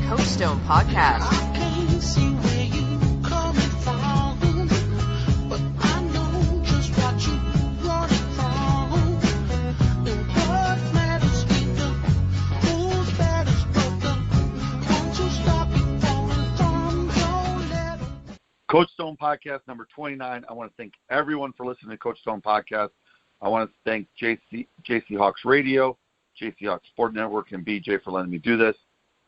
Coach Stone Podcast. Coach Stone Podcast number 29. I want to thank everyone for listening to Coach Stone Podcast. I want to thank JC Hawks Radio, JC Hawks Sport Network, and BJ for letting me do this.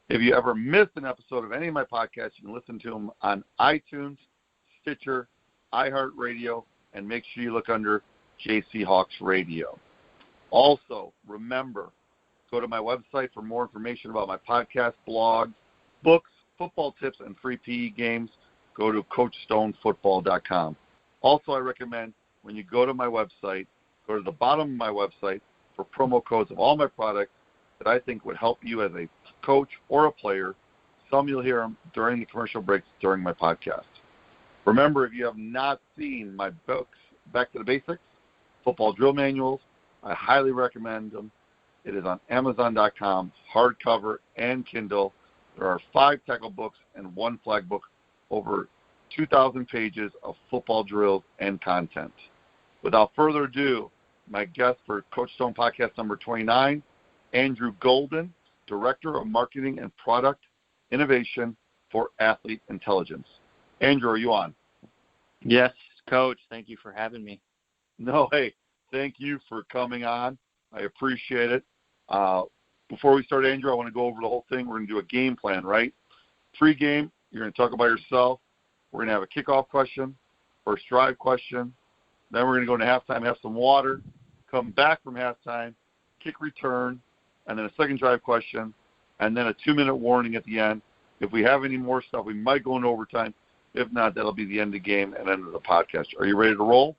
If you ever missed an episode of any of my podcasts, you can listen to them on iTunes, Stitcher, iHeartRadio, and make sure you look under JC Hawks Radio. Also, remember, go to my website for more information about my podcast, blogs, books, football tips, and free PE games. Go to CoachStoneFootball.com. Also, I recommend when you go to my website, go to the bottom of my website for promo codes of all my products that I think would help you as a coach or a player. Some you'll hear them during the commercial breaks during my podcast. Remember, if you have not seen my books, Back to the Basics, Football Drill Manuals, I highly recommend them. It is on Amazon.com, hardcover and Kindle. There are 5 tackle books and 1 flag book, over 2,000 pages of football drills and content. Without further ado, my guest for Coach Stone Podcast number 29, Andrew Golden, Director of Marketing and Product Innovation for Athlete Intelligence. Andrew, are you on? Yes, Coach. Thank you for having me. No, hey, thank you for coming on. I appreciate it. Before we start, Andrew, I want to go over the whole thing. We're going to do a game plan, right? Pre-game, you're going to talk about yourself. We're going to have a kickoff question, first drive question. Then we're going to go into halftime, have some water, come back from halftime, kick return, and then a second drive question, and then a 2-minute warning at the end. If we have any more stuff, we might go into overtime. If not, that'll be the end of the game and end of the podcast. Are you ready to roll?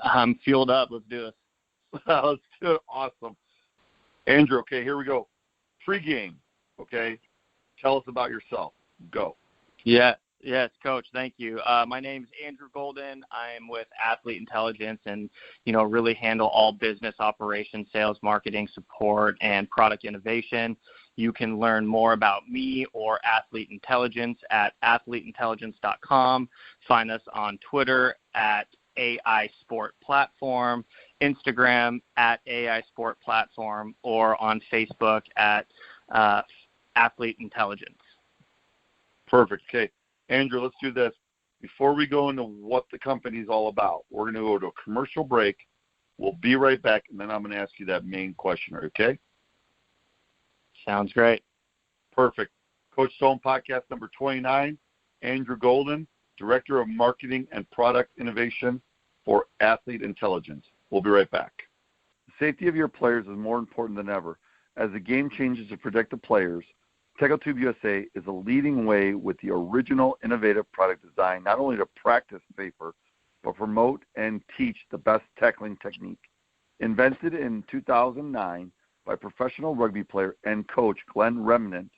I'm fueled up. Let's do it. Let's do it. Awesome. Andrew, okay, here we go. Pre-game, okay? Tell us about yourself. Go. Yes, Coach. Thank you. My name is Andrew Golden. I'm with Athlete Intelligence and, really handle all business operations, sales, marketing, support, and product innovation. You can learn more about me or Athlete Intelligence at athleteintelligence.com. Find us on Twitter at AI Sport Platform, Instagram at AI Sport Platform, or on Facebook at Athlete Intelligence. Perfect. Okay. Andrew, let's do this. Before we go into what the company is all about, we're going to go to a commercial break. We'll be right back, and then I'm going to ask you that main question, okay? Sounds great. Perfect. Coach Stone Podcast number 29, Andrew Golden, Director of Marketing and Product Innovation for Athlete Intelligence. We'll be right back. The safety of your players is more important than ever. As the game changes to protect the players, TackleTube USA is a leading way with the original innovative product design, not only to practice safer, but promote and teach the best tackling technique. Invented in 2009 by professional rugby player and coach Glenn Remnant,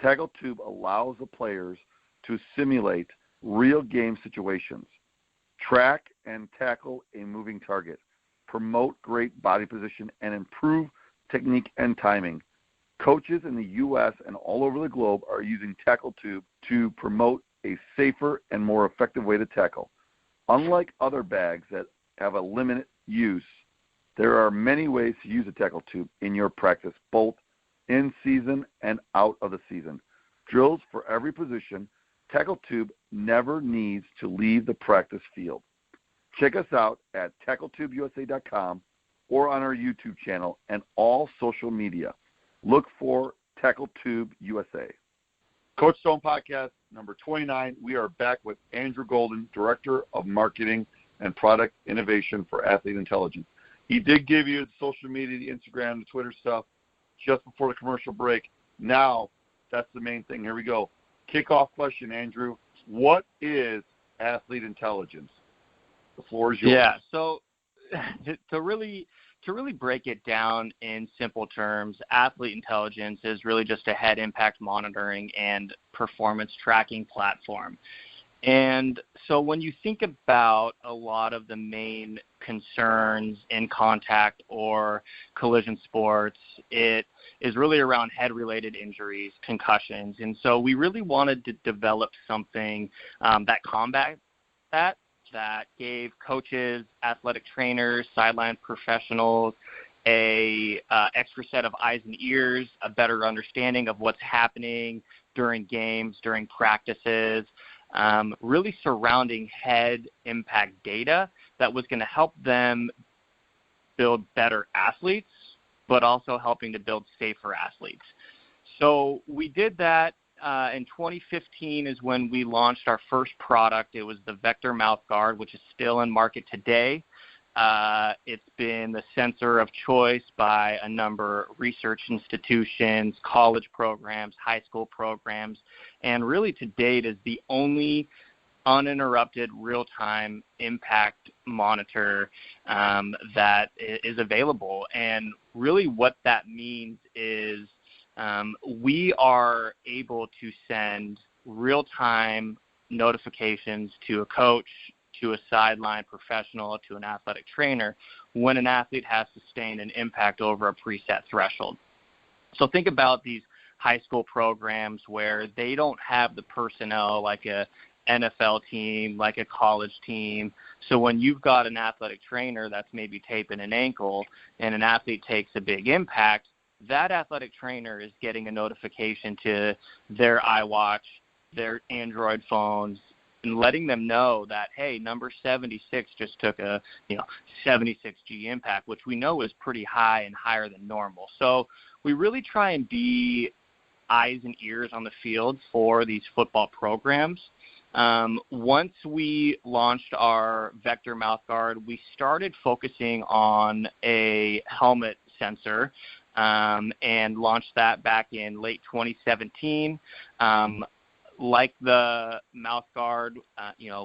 TackleTube allows the players to simulate real game situations, track and tackle a moving target, promote great body position, and improve technique and timing. Coaches in the U.S. and all over the globe are using TackleTube to promote a safer and more effective way to tackle. Unlike other bags that have a limited use, there are many ways to use a TackleTube in your practice, both in season and out of the season. Drills for every position, TackleTube never needs to leave the practice field. Check us out at TackleTubeUSA.com or on our YouTube channel and all social media. Look for TackleTube USA. Coach Stone Podcast number 29. We are back with Andrew Golden, Director of Marketing and Product Innovation for Athlete Intelligence. He did give you the social media, the Instagram, the Twitter stuff just before the commercial break. Now, that's the main thing. Here we go. Kickoff question, Andrew. What is Athlete Intelligence? The floor is yours. Yeah, so to really break it down in simple terms, Athlete Intelligence is really just a head impact monitoring and performance tracking platform. And so when you think about a lot of the main concerns in contact or collision sports, it is really around head-related injuries, concussions. And so we really wanted to develop something that combats that gave coaches, athletic trainers, sideline professionals a extra set of eyes and ears, a better understanding of what's happening during games, during practices, really surrounding head impact data that was going to help them build better athletes, but also helping to build safer athletes. So we did that. In 2015 is when we launched our first product. It was the Vector MouthGuard, which is still in market today. It's been the sensor of choice by a number of research institutions, college programs, high school programs, and really to date is the only uninterrupted real-time impact monitor that is available. And really what that means is we are able to send real-time notifications to a coach, to a sideline professional, to an athletic trainer when an athlete has sustained an impact over a preset threshold. So think about these high school programs where they don't have the personnel like a NFL team, like a college team. So when you've got an athletic trainer that's maybe taping an ankle and an athlete takes a big impact, that athletic trainer is getting a notification to their iWatch, their Android phones, and letting them know that, hey, number 76 just took a 76G impact, which we know is pretty high and higher than normal. So we really try and be eyes and ears on the field for these football programs. Once we launched our Vector MouthGuard, we started focusing on a helmet sensor and launched that back in late 2017. Like the MouthGuard,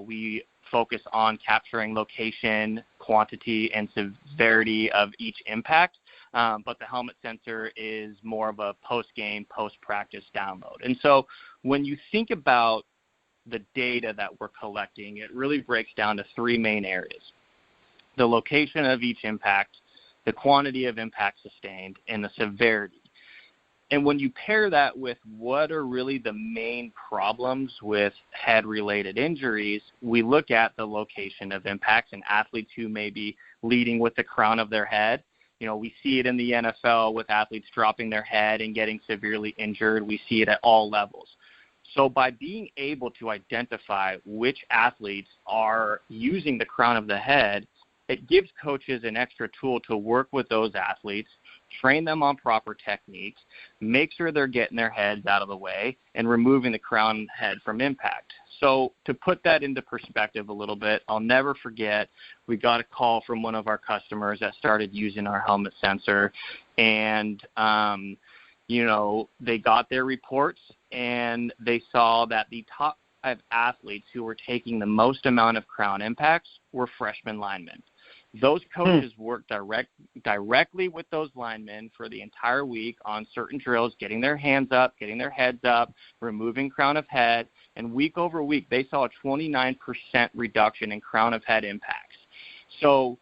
we focus on capturing location, quantity, and severity of each impact, but the helmet sensor is more of a post-game, post-practice download. And so when you think about the data that we're collecting, it really breaks down to three main areas: the location of each impact, the quantity of impact sustained, and the severity. And when you pair that with what are really the main problems with head-related injuries, we look at the location of impacts and athletes who may be leading with the crown of their head. We see it in the NFL with athletes dropping their head and getting severely injured. We see it at all levels. So by being able to identify which athletes are using the crown of the head, it gives coaches an extra tool to work with those athletes, train them on proper techniques, make sure they're getting their heads out of the way, and removing the crown head from impact. So to put that into perspective a little bit, I'll never forget, we got a call from one of our customers that started using our helmet sensor, and they got their reports, and they saw that the top 5 athletes who were taking the most amount of crown impacts were freshman linemen. Those coaches worked directly with those linemen for the entire week on certain drills, getting their hands up, getting their heads up, removing crown of head, and week over week they saw a 29% reduction in crown of head impacts. So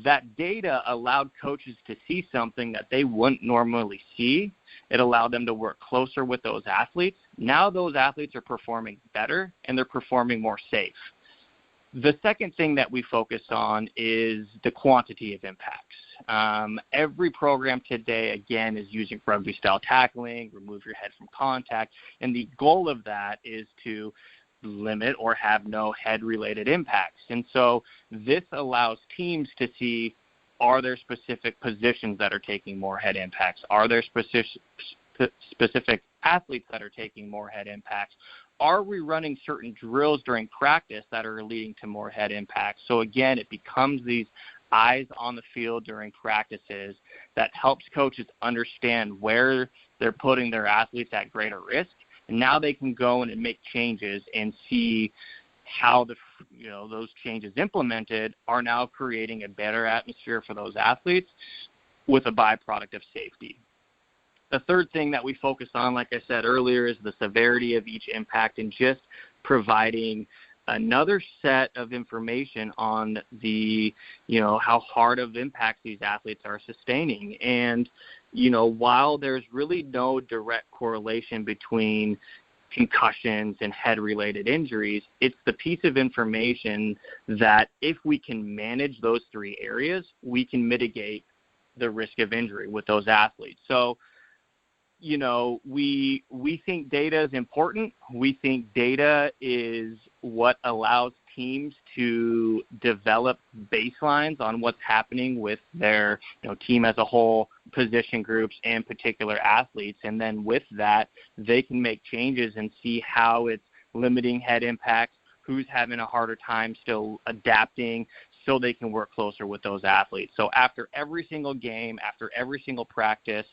that data allowed coaches to see something that they wouldn't normally see. It allowed them to work closer with those athletes. Now those athletes are performing better and they're performing more safe. The second thing that we focus on is the quantity of impacts. Every program today, again, is using rugby-style tackling, remove your head from contact, and the goal of that is to limit or have no head-related impacts. And so this allows teams to see, are there specific positions that are taking more head impacts? Are there specific athletes that are taking more head impacts? Are we running certain drills during practice that are leading to more head impacts? So again, it becomes these eyes on the field during practices that helps coaches understand where they're putting their athletes at greater risk. And now they can go in and make changes and see how those changes implemented are now creating a better atmosphere for those athletes with a byproduct of safety. The third thing that we focus on, like I said earlier, is the severity of each impact and just providing another set of information on the, how hard of impacts these athletes are sustaining. And, while there's really no direct correlation between concussions and head-related injuries, it's the piece of information that if we can manage those three areas, we can mitigate the risk of injury with those athletes. So, we think data is important. We think data is what allows teams to develop baselines on what's happening with their team as a whole, position groups, and particular athletes. And then with that, they can make changes and see how it's limiting head impacts, who's having a harder time still adapting, so they can work closer with those athletes. So after every single game, after every single practice,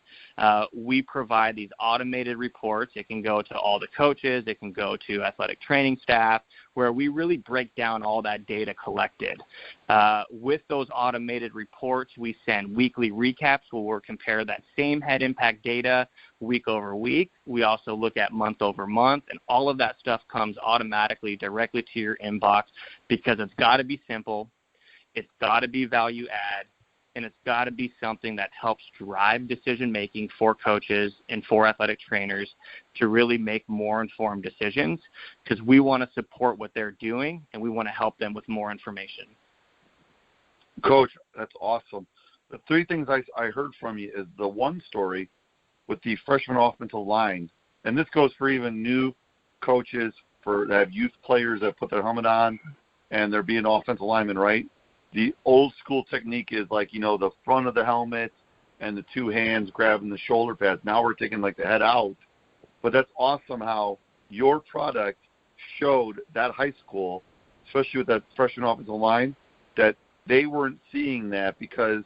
we provide these automated reports. It can go to all the coaches. It can go to athletic training staff, where we really break down all that data collected. With those automated reports, we send weekly recaps where we'll compare that same head impact data week over week. We also look at month over month, and all of that stuff comes automatically directly to your inbox, because it's got to be simple. It's got to be value add, and it's got to be something that helps drive decision-making for coaches and for athletic trainers to really make more informed decisions, because we want to support what they're doing, and we want to help them with more information. Coach, that's awesome. The three things I heard from you is the one story with the freshman offensive line, and this goes for even new coaches that have youth players that put their helmet on and they're being offensive linemen, right? The old school technique is the front of the helmet and the two hands grabbing the shoulder pads. Now we're taking the head out. But that's awesome how your product showed that high school, especially with that freshman offensive line, that they weren't seeing that because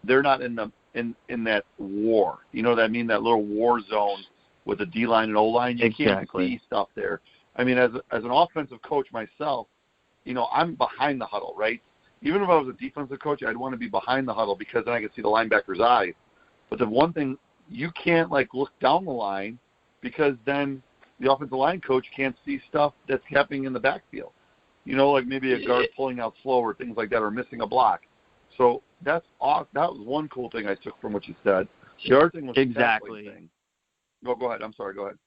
they're not in that war. You know what I mean? That little war zone with the D-line and O-line. You can't see stuff there. I mean, as an offensive coach myself, I'm behind the huddle, right? Even if I was a defensive coach, I'd want to be behind the huddle because then I could see the linebacker's eye. But the one thing, you can't look down the line because then the offensive line coach can't see stuff that's happening in the backfield. Maybe a guard pulling out slow or things like that, or missing a block. So that was one cool thing I took from what you said. The other thing was exactly. The thing. Go ahead. I'm sorry. Go ahead.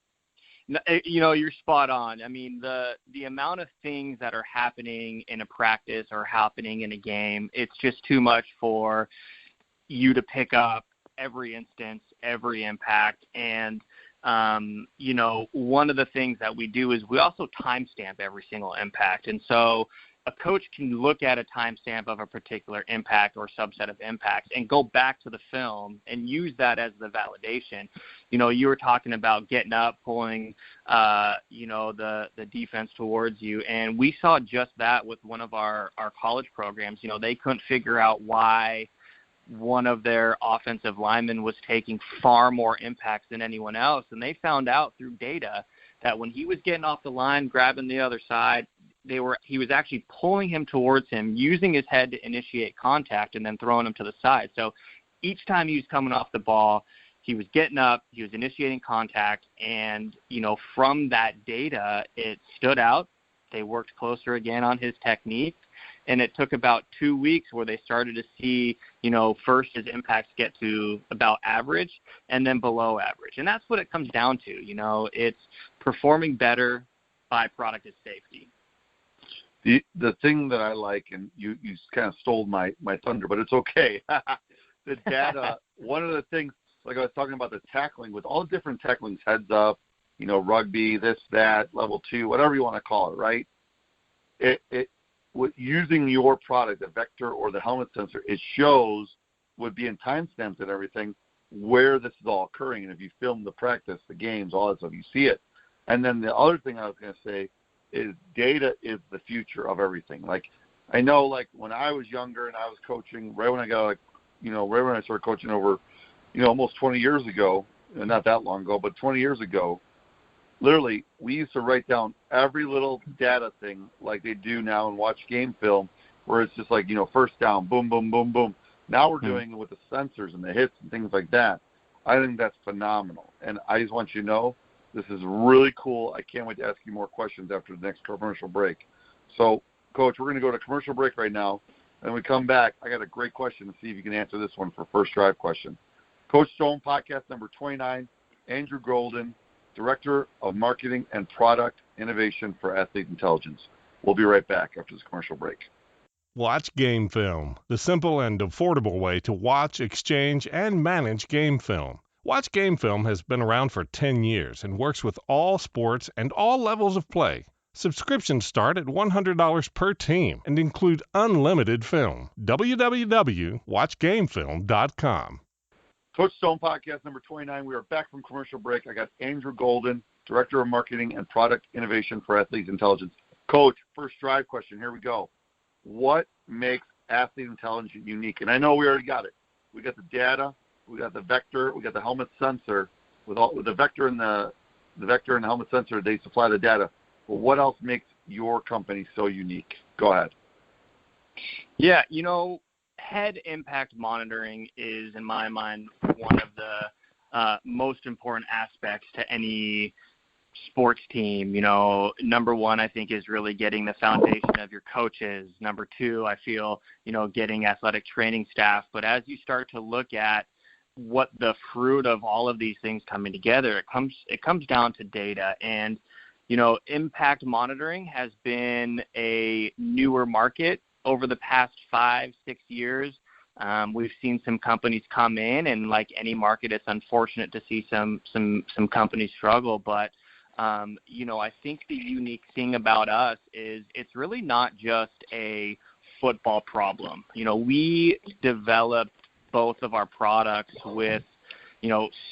You're spot on. I mean, the amount of things that are happening in a practice or happening in a game, it's just too much for you to pick up every instance, every impact. And, one of the things that we do is we also timestamp every single impact. And so a coach can look at a timestamp of a particular impact or subset of impacts and go back to the film and use that as the validation. You were talking about getting up, pulling, the defense towards you, and we saw just that with one of our college programs. They couldn't figure out why one of their offensive linemen was taking far more impacts than anyone else, and they found out through data that when he was getting off the line, grabbing the other side, he was actually pulling him towards him, using his head to initiate contact, and then throwing him to the side. So each time he was coming off the ball, he was getting up, he was initiating contact, and, from that data, it stood out. They worked closer again on his technique, and it took about 2 weeks where they started to see, first his impacts get to about average and then below average. And that's what it comes down to. It's performing better. Byproduct is safety. The thing that I like, and you kind of stole my thunder, but it's okay. The data, one of the things, like I was talking about the tackling, with all different tacklings, heads up, rugby, this, that, level 2, whatever you want to call it, right? With using your product, the Vector or the helmet sensor, it shows, with being timestamps and everything, where this is all occurring. And if you film the practice, the games, all that stuff, you see it. And then the other thing I was going to say is data is the future of everything. I know, when I was younger and I was coaching, right when I started coaching over, almost 20 years ago, not that long ago, but 20 years ago, literally, we used to write down every little data thing like they do now and watch game film, where it's just first down, boom, boom, boom, boom. Now we're doing it with the sensors and the hits and things like that. I think that's phenomenal. And I just want you to know, this is really cool. I can't wait to ask you more questions after the next commercial break. So, Coach, we're going to go to commercial break right now. And when we come back, I got a great question to see if you can answer this one for first drive question. Coach Stone, podcast number 29, Andrew Golden, Director of Marketing and Product Innovation for Athlete Intelligence. We'll be right back after this commercial break. Watch Game Film, the simple and affordable way to watch, exchange, and manage game film. Watch Game Film has been around for 10 years and works with all sports and all levels of play. Subscriptions start at $100 per team and include unlimited film. www.watchgamefilm.com. Coach Stone, podcast number 29. We are back from commercial break. I got Andrew Golden, Director of Marketing and Product Innovation for Athlete Intelligence. Coach, first drive question. Here we go. What makes Athlete Intelligence unique? And I know we already got it. We got the data. We got the Vector. We got the helmet sensor. With the Vector and the helmet sensor, they supply the data. But what else makes your company so unique? Go ahead. Yeah, head impact monitoring is, in my mind, one of the most important aspects to any sports team. Number one, I think, is really getting the foundation of your coaches. Number two, I feel, getting athletic training staff. But as you start to look at what the fruit of all of these things coming together, it comes down to data. And, impact monitoring has been a newer market over the past 5-6 years. We've seen some companies come in, and like any market, it's unfortunate to see some companies struggle. But I think the unique thing about us is it's really not just a football problem. We developed both of our products with,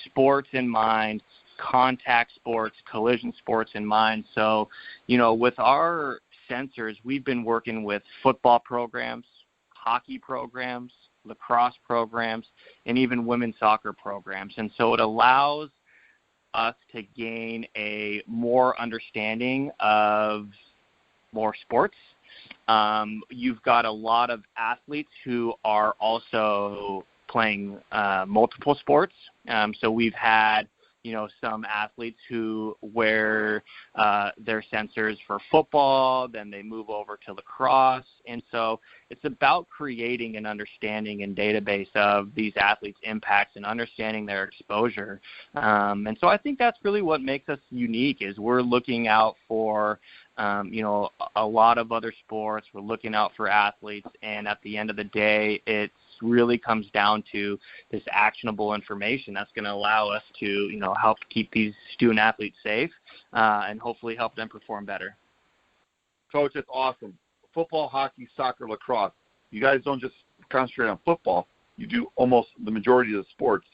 sports in mind, contact sports, collision sports in mind. So, with our sensors, we've been working with football programs, hockey programs, lacrosse programs, and even women's soccer programs. And so it allows us to gain a more understanding of more sports. You've got a lot of athletes who are also playing multiple sports. So we've had some athletes who wear their sensors for football, then they move over to lacrosse. And so it's about creating an understanding and database of these athletes' impacts and understanding their exposure. And so I think that's really what makes us unique, is we're looking out for a lot of other sports. We're looking out for athletes, and at the end of the day, it really comes down to this actionable information that's going to allow us to, help keep these student athletes safe and hopefully help them perform better. Coach, it's awesome. Football, hockey, soccer, lacrosse. You guys don't just concentrate on football. You do almost the majority of the sports.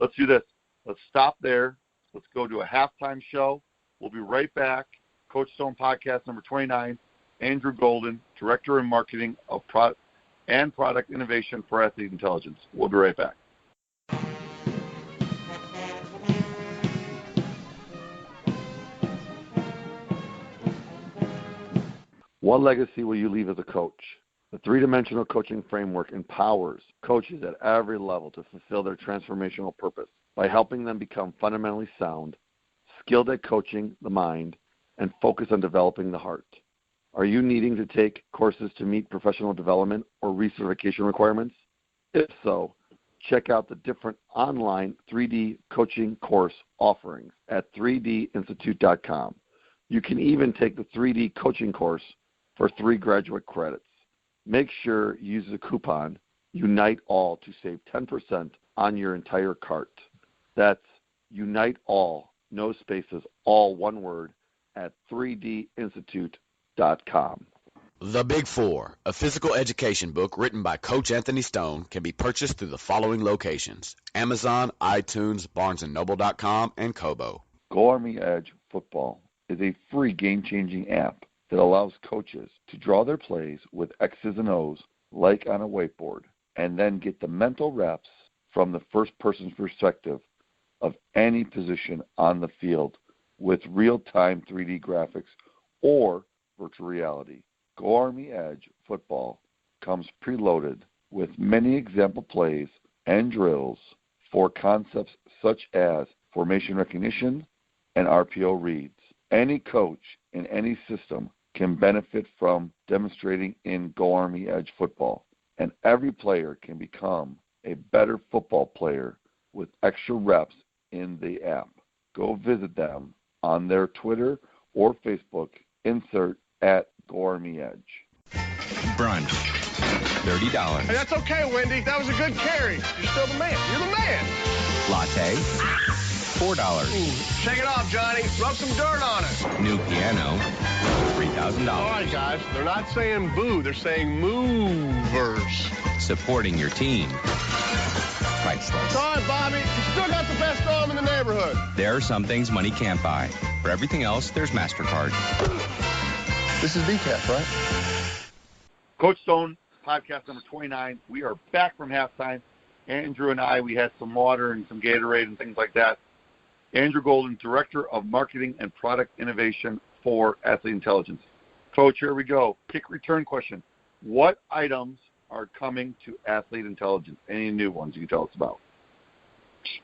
Let's do this. Let's stop there. Let's go to a halftime show. We'll be right back. Coach Stone podcast number 29, Andrew Golden, Director in Marketing of Product Innovation for Athlete Intelligence. We'll be right back. What legacy will you leave as a coach? The three-dimensional coaching framework empowers coaches at every level to fulfill their transformational purpose by helping them become fundamentally sound, skilled at coaching the mind, and focus on developing the heart. Are you needing to take courses to meet professional development or recertification requirements? If so, check out the different online 3D coaching course offerings at 3dinstitute.com. You can even take the 3D coaching course for 3 graduate credits. Make sure you use the coupon UNITEALL to save 10% on your entire cart. That's UNITEALL, no spaces, all one word, at 3dinstitute.com. The Big Four, a physical education book written by Coach Anthony Stone, can be purchased through the following locations: Amazon, iTunes, BarnesandNoble.com, and Kobo. Go Army Edge Football is a free game-changing app that allows coaches to draw their plays with X's and O's like on a whiteboard, and then get the mental reps from the first person's perspective of any position on the field with real-time 3D graphics or virtual reality. Go Army Edge Football comes preloaded with many example plays and drills for concepts such as formation recognition and RPO reads. Any coach in any system can benefit from demonstrating in Go Army Edge football, and every player can become a better football player with extra reps in the app. Go visit them on their Twitter or Facebook. Insert at Go Army Edge. Brunch, $30. Hey, that's okay, Wendy. That was a good carry. You're still the man. You're the man. Latte, $4. Shake it off, Johnny. Rub some dirt on it. New piano, $3,000. All right, guys. They're not saying boo. They're saying movers. Supporting your team. Priceless. All right, Bobby. You still got the best arm in the neighborhood. There are some things money can't buy. For everything else, there's MasterCard. This is decaf, right? Coach Stone, podcast number 29. We are back from halftime. Andrew and I, we had some water and some Gatorade and things like that. Andrew Golden, Director of Marketing and Product Innovation for Athlete Intelligence. Coach, here we go. Kick return question. What items are coming to Athlete Intelligence? Any new ones you can tell us about?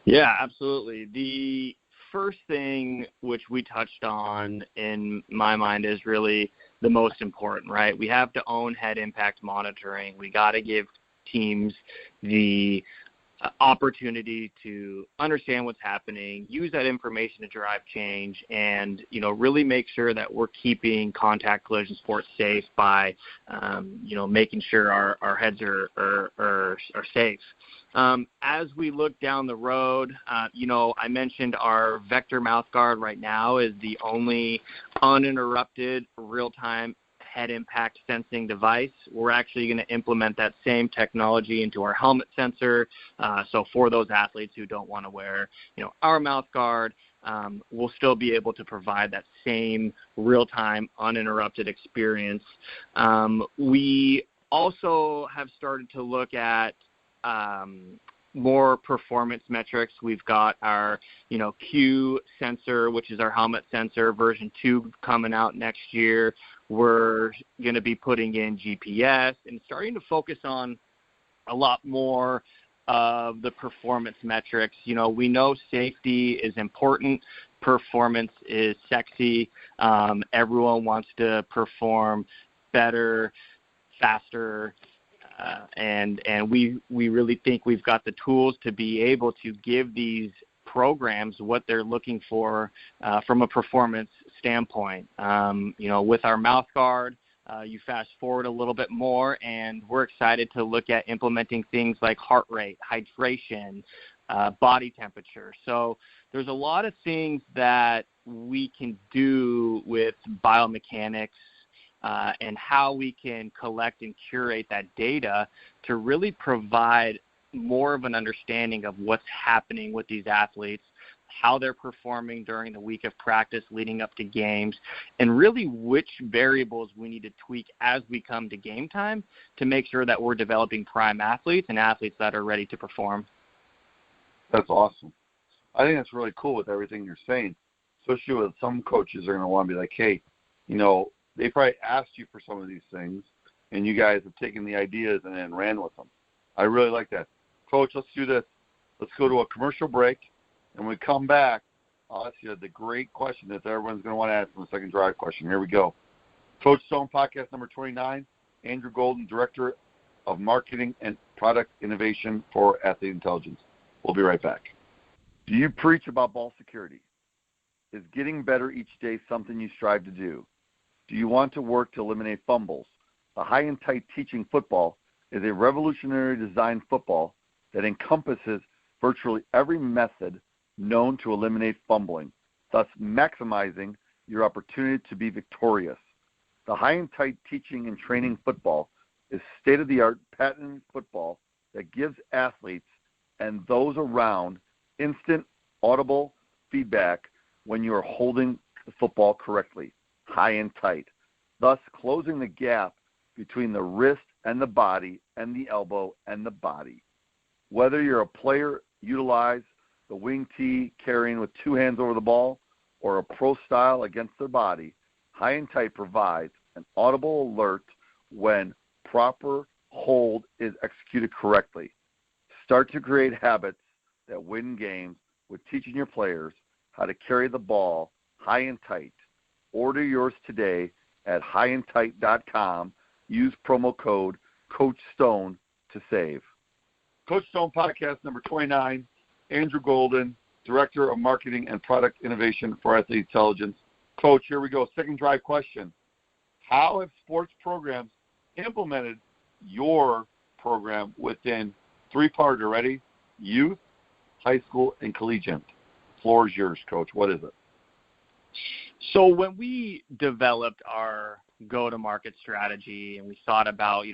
Yeah, absolutely. The first thing which we touched on in my mind is really the most important, right? We have to own head impact monitoring. We got to give teams the opportunity to understand what's happening, use that information to drive change, and really make sure that we're keeping contact collision sports safe by making sure our heads are safe. As we look down the road, I mentioned our Vector MouthGuard right now is the only uninterrupted real-time head impact sensing device. We're actually going to implement that same technology into our helmet sensor. So for those athletes who don't want to wear, our mouth guard, we'll still be able to provide that same real-time uninterrupted experience. We also have started to look at more performance metrics. We've got our, Q sensor, which is our helmet sensor, version 2 coming out next year. We're going to be putting in GPS and starting to focus on a lot more of the performance metrics. We know safety is important. Performance is sexy. Everyone wants to perform better, faster, and we really think we've got the tools to be able to give these programs what they're looking for from a performance standpoint. With our mouth guard, you fast forward a little bit more, and we're excited to look at implementing things like heart rate, hydration, body temperature. So there's a lot of things that we can do with biomechanics and how we can collect and curate that data to really provide more of an understanding of what's happening with these athletes, how they're performing during the week of practice leading up to games, and really which variables we need to tweak as we come to game time to make sure that we're developing prime athletes and athletes that are ready to perform. That's awesome. I think that's really cool with everything you're saying, especially with some coaches are going to want to be like, hey, they probably asked you for some of these things, and you guys have taken the ideas and then ran with them. I really like that. Coach, let's do this. Let's go to a commercial break, and when we come back, I'll ask you the great question that everyone's going to want to ask in the second drive question. Here we go. Coach Stone, podcast number 29, Andrew Golden, Director of Marketing and Product Innovation for Athlete Intelligence. We'll be right back. Do you preach about ball security? Is getting better each day something you strive to do? Do you want to work to eliminate fumbles? The High and Tight Teaching Football is a revolutionary design football that encompasses virtually every method known to eliminate fumbling, thus maximizing your opportunity to be victorious. The High and Tight Teaching and Training Football is state-of-the-art patented football that gives athletes and those around instant, audible feedback when you are holding the football correctly, high and tight, thus closing the gap between the wrist and the body and the elbow and the body. Whether you're a player, utilize the wing tee carrying with two hands over the ball or a pro style against their body, High and Tight provides an audible alert when proper hold is executed correctly. Start to create habits that win games with teaching your players how to carry the ball high and tight. Order yours today at highandtight.com. Use promo code Coach Stone to save. Coach Stone Podcast number 29, Andrew Golden, Director of Marketing and Product Innovation for Athlete Intelligence. Coach, here we go. Second drive question. How have sports programs implemented your program within three-parter? Ready? Youth, high school, and collegiate. Floor is yours, Coach. What is it? So when we developed our go-to-market strategy and we thought about,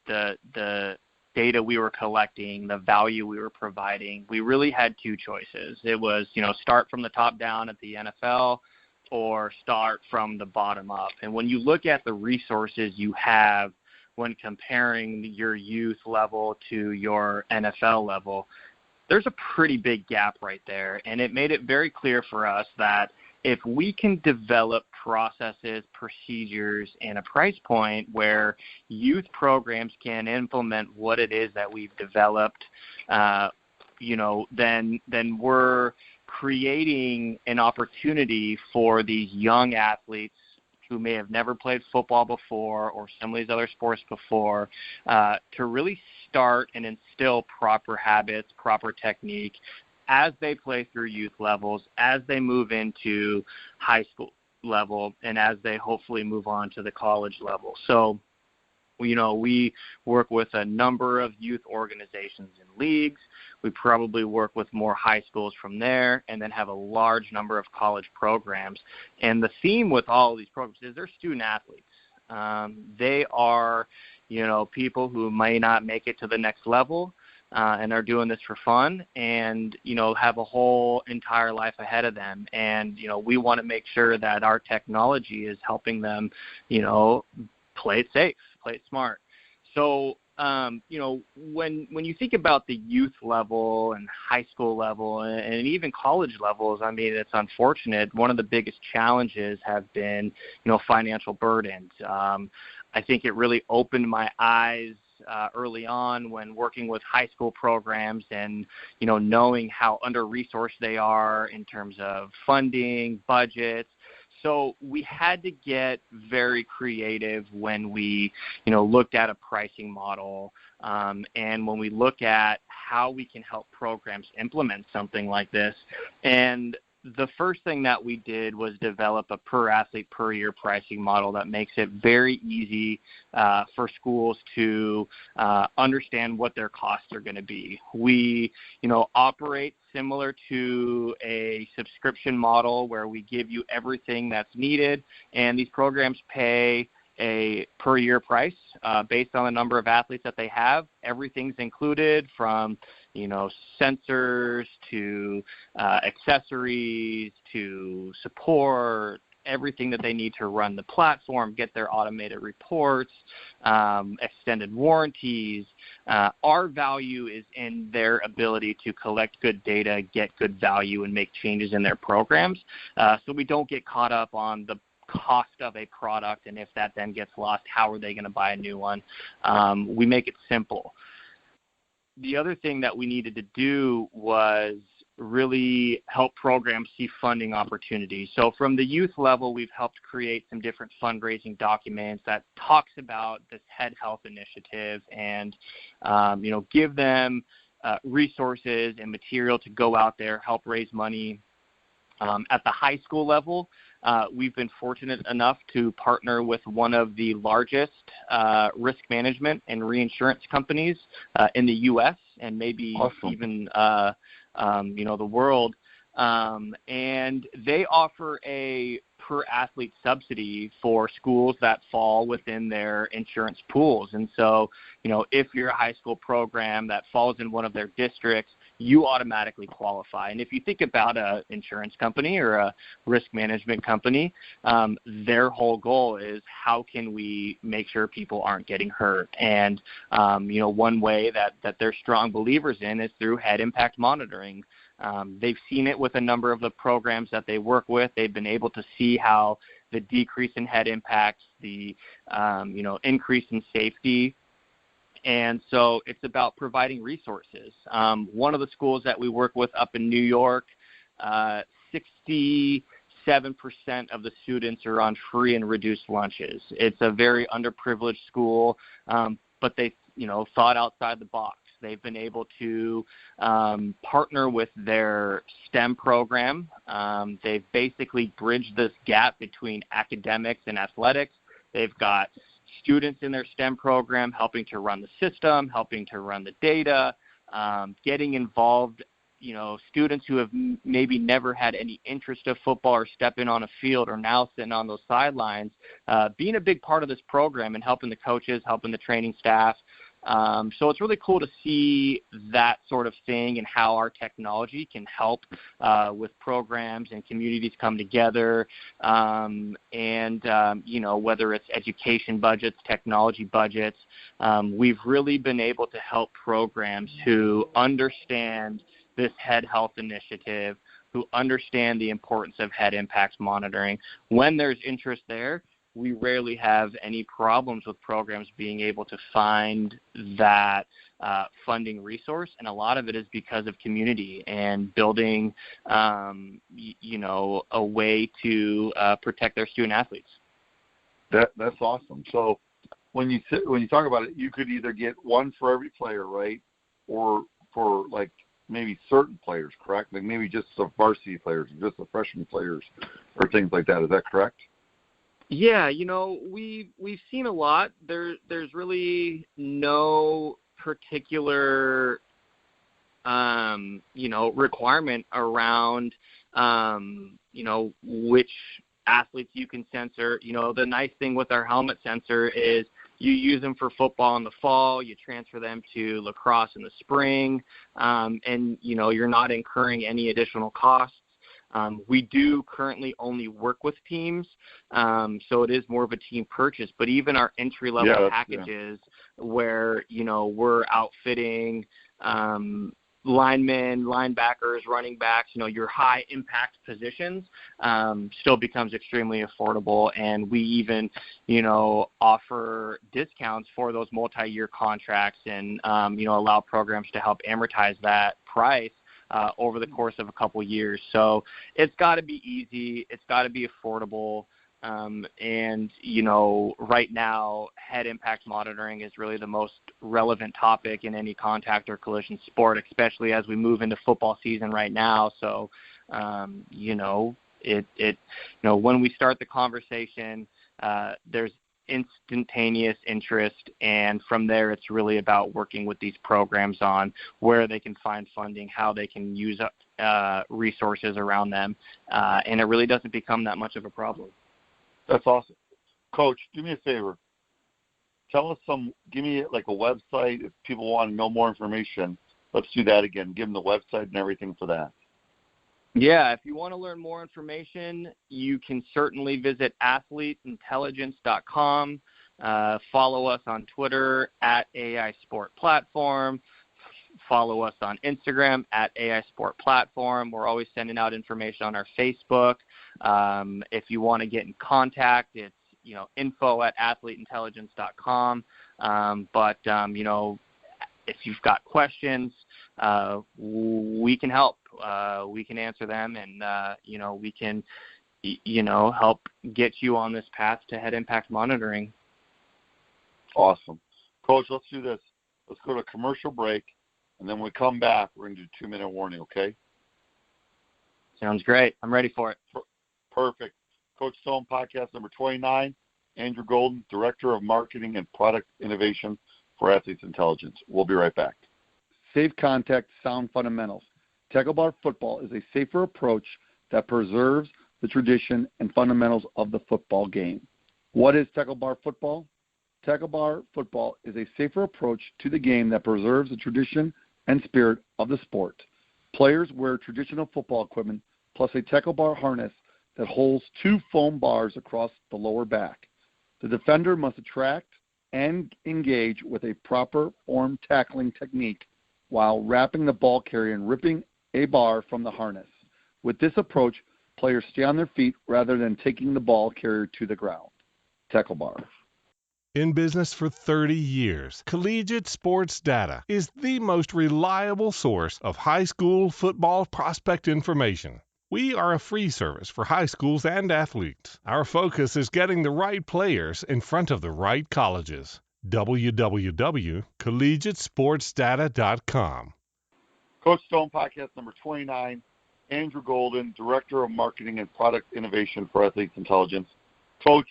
the data we were collecting, the value we were providing, we really had two choices. It was, start from the top down at the NFL or start from the bottom up. And when you look at the resources you have when comparing your youth level to your NFL level, there's a pretty big gap right there. And it made it very clear for us that if we can develop processes, procedures, and a price point where youth programs can implement what it is that we've developed, then we're creating an opportunity for these young athletes who may have never played football before or some of these other sports before to really start and instill proper habits, proper technique as they play through youth levels, as they move into high school level, and as they hopefully move on to the college level. So, we work with a number of youth organizations and leagues. We probably work with more high schools from there, and then have a large number of college programs. And the theme with all of these programs is they're student athletes. They are, people who may not make it to the next level, and are doing this for fun and, have a whole entire life ahead of them. And, we want to make sure that our technology is helping them, play it safe, play it smart. So, when you think about the youth level and high school level and even college levels, it's unfortunate. One of the biggest challenges have been, financial burdens. I think it really opened my eyes early on when working with high school programs and, knowing how under-resourced they are in terms of funding, budgets. So we had to get very creative when we, looked at a pricing model and when we look at how we can help programs implement something like this. And the first thing that we did was develop a per athlete per year pricing model that makes it very easy for schools to understand what their costs are going to be. We, operate similar to a subscription model where we give you everything that's needed, and these programs pay a per year price based on the number of athletes that they have. Everything's included from, sensors to accessories to support, everything that they need to run the platform, get their automated reports, extended warranties. Our value is in their ability to collect good data, get good value, and make changes in their programs. So we don't get caught up on the cost of a product, and if that then gets lost, how are they going to buy a new one? We make it simple. The other thing that we needed to do was really help programs see funding opportunities. So from the youth level, we've helped create some different fundraising documents that talks about this head health initiative and, give them resources and material to go out there, help raise money. At the high school level, we've been fortunate enough to partner with one of the largest risk management and reinsurance companies in the U.S. and maybe even the world. And they offer a per athlete subsidy for schools that fall within their insurance pools. And so, if you're a high school program that falls in one of their districts, you automatically qualify. And if you think about an insurance company or a risk management company, their whole goal is how can we make sure people aren't getting hurt? And, one way that they're strong believers in is through head impact monitoring. They've seen it with a number of the programs that they work with. They've been able to see how the decrease in head impacts, the, increase in safety. And so it's about providing resources. One of the schools that we work with up in New York, 67% 7% of the students are on free and reduced lunches. It's a very underprivileged school, but they, thought outside the box. They've been able to partner with their STEM program. They've basically bridged this gap between academics and athletics. They've got students in their STEM program helping to run the system, helping to run the data, getting involved. Students who have maybe never had any interest of football or stepping on a field are now sitting on those sidelines, being a big part of this program and helping the coaches, helping the training staff. So it's really cool to see that sort of thing and how our technology can help with programs and communities come together. And whether it's education budgets, technology budgets, we've really been able to help programs who understand this head health initiative, who understand the importance of head impact monitoring. When there's interest there, we rarely have any problems with programs being able to find that funding resource, and a lot of it is because of community and building, a way to protect their student athletes. That's awesome. So when you talk about it, you could either get one for every player, right, or for like maybe certain players, correct? Like maybe just the varsity players, or just the freshman players, or things like that. Is that correct? Yeah, we've seen a lot. There's really no particular, requirement around, which athletes you can censor. The nice thing with our helmet sensor is you use them for football in the fall, you transfer them to lacrosse in the spring, and, you're not incurring any additional costs. We do currently only work with teams, so it is more of a team purchase. But even our entry-level packages where, we're outfitting linemen, linebackers, running backs, your high-impact positions, still becomes extremely affordable. And we even, offer discounts for those multi-year contracts and, allow programs to help amortize that price over the course of a couple years. So it's got to be easy. It's got to be affordable. And, right now, head impact monitoring is really the most relevant topic in any contact or collision sport, especially as we move into football season right now. So, when we start the conversation, there's instantaneous interest, and from there it's really about working with these programs on where they can find funding, how they can use resources around them, and it really doesn't become that much of a problem. That's awesome. Coach, do me a favor. Give me like a website if people want to know more information. Let's do that again. Give them the website and everything for that. Yeah, if you want to learn more information, you can certainly visit athleteintelligence.com. Follow us on Twitter at AI Sport Platform. Follow us on Instagram at AI Sport Platform. We're always sending out information on our Facebook. If you want to get in contact, it's info@athleteintelligence.com. But if you've got questions, we can help. We can answer them, and we can help get you on this path to head impact monitoring. Awesome. Coach, let's do this. Let's go to a commercial break, and then when we come back, we're going to do 2-minute warning, okay? Sounds great. I'm ready for it. Perfect. Coach Stone, podcast number 29. Andrew Golden, Director of Marketing and Product Innovation for Athletes Intelligence. We'll be right back. Safe contact, sound fundamentals. Tackle bar football is a safer approach that preserves the tradition and fundamentals of the football game. What is tackle bar football? Tackle bar football is a safer approach to the game that preserves the tradition and spirit of the sport. Players wear traditional football equipment plus a tackle bar harness that holds 2 foam bars across the lower back. The defender must attract and engage with a proper form tackling technique while wrapping the ball carrier and ripping a bar from the harness. With this approach, players stay on their feet rather than taking the ball carrier to the ground. Tackle bar. In business for 30 years, Collegiate Sports Data is the most reliable source of high school football prospect information. We are a free service for high schools and athletes. Our focus is getting the right players in front of the right colleges. www.collegiatesportsdata.com. Coach Stone Podcast number 29, Andrew Golden, Director of Marketing and Product Innovation for Athletes Intelligence. Coach,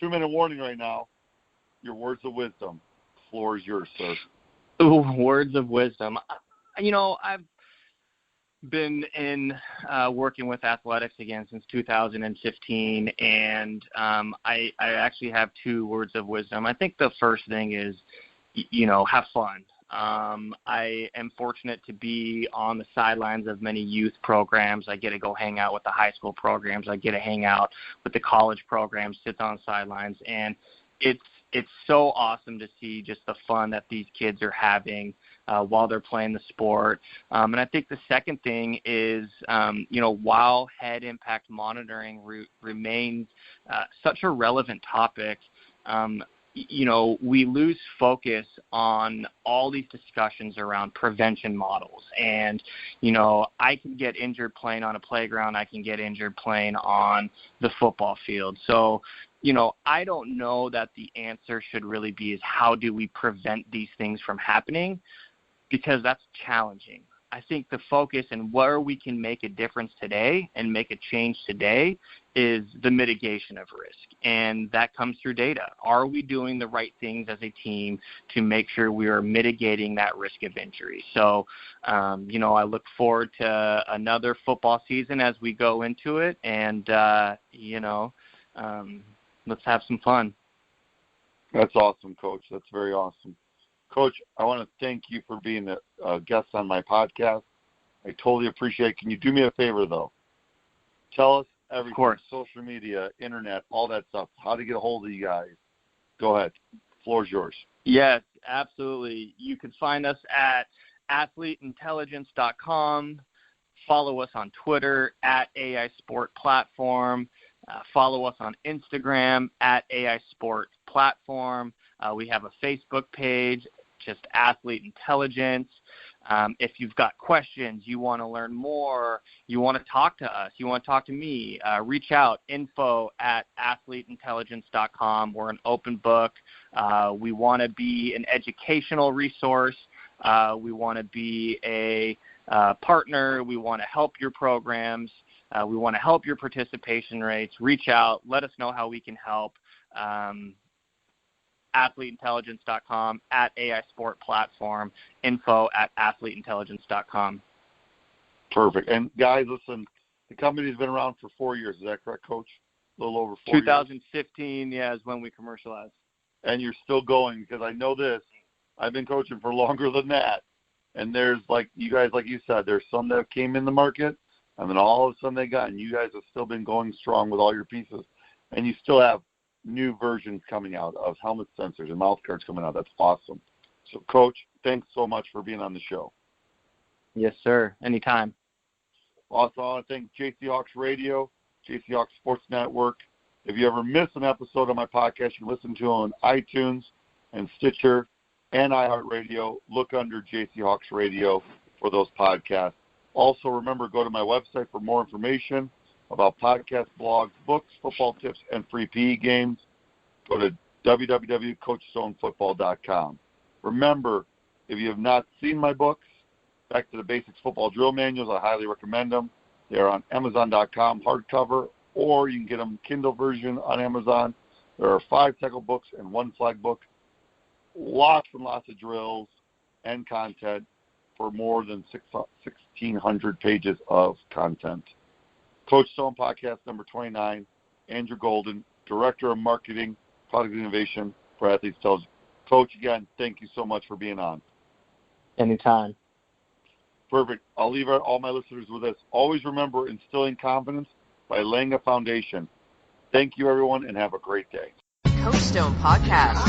2-minute warning right now. Your words of wisdom. The floor is yours, sir. Ooh, words of wisdom. I've been working with athletics again since 2015, and I actually have 2 words of wisdom. I think the first thing is, have fun. I am fortunate to be on the sidelines of many youth programs. I get to go hang out with the high school programs. I get to hang out with the college programs, sit on the sidelines, and it's so awesome to see just the fun that these kids are having while they're playing the sport. And I think the second thing is, while head impact monitoring remains such a relevant topic, we lose focus on all these discussions around prevention models. And, I can get injured playing on a playground. I can get injured playing on the football field. So, I don't know that the answer should really be is how do we prevent these things from happening, because that's challenging. I think the focus and where we can make a difference today and make a change today is the mitigation of risk. And that comes through data. Are we doing the right things as a team to make sure we are mitigating that risk of injury? So, I look forward to another football season as we go into it. And, let's have some fun. That's awesome, Coach. That's very awesome. Coach, I want to thank you for being a guest on my podcast. I totally appreciate it. Can you do me a favor, though? Tell us everything, of course. Social media, internet, all that stuff, how to get a hold of you guys. Go ahead. The floor is yours. Yes, absolutely. You can find us at athleteintelligence.com. Follow us on Twitter at AI Sport Platform. Follow us on Instagram at AI Sport Platform. We have a Facebook page, just Athlete Intelligence. If you've got questions, you want to learn more, you want to talk to us, you want to talk to me, reach out, info@athleteintelligence.com. We're an open book. We want to be an educational resource. We want to be a partner. We want to help your programs. We want to help your participation rates. Reach out. Let us know how we can help. athleteintelligence.com, at AI Sport Platform, info@athleteintelligence.com. Perfect. And guys, listen, the company's been around for 4 years. Is that correct, Coach? A little over 4 years. 2015, yeah, is when we commercialized. And you're still going, because I know this. I've been coaching for longer than that. And there's, like you guys, like you said, there's some that came in the market, and then all of a sudden they got, and you guys have still been going strong with all your pieces. And you still have new versions coming out of helmet sensors and mouth guards coming out. That's awesome. So, Coach, thanks so much for being on the show. Yes, sir. Anytime. Also, I want to thank JC Hawks Radio, JC Hawks Sports Network. If you ever miss an episode of my podcast, you can listen to it on iTunes and Stitcher and iHeartRadio. Look under JC Hawks Radio for those podcasts. Also, remember, go to my website for more information about podcasts, blogs, books, football tips, and free PE games. Go to www.coachstonefootball.com. Remember, if you have not seen my books, Back to the Basics Football Drill Manuals, I highly recommend them. They are on Amazon.com, hardcover, or you can get them Kindle version on Amazon. There are 5 tackle books and 1 flag book. Lots and lots of drills and content for more than 1,600 pages of content. Coach Stone Podcast number 29, Andrew Golden, Director of Marketing, Product Innovation for Athletes Intelligence. Coach, again, thank you so much for being on. Anytime. Perfect. I'll leave all my listeners with this. Always remember instilling confidence by laying a foundation. Thank you, everyone, and have a great day. Coach Stone Podcast.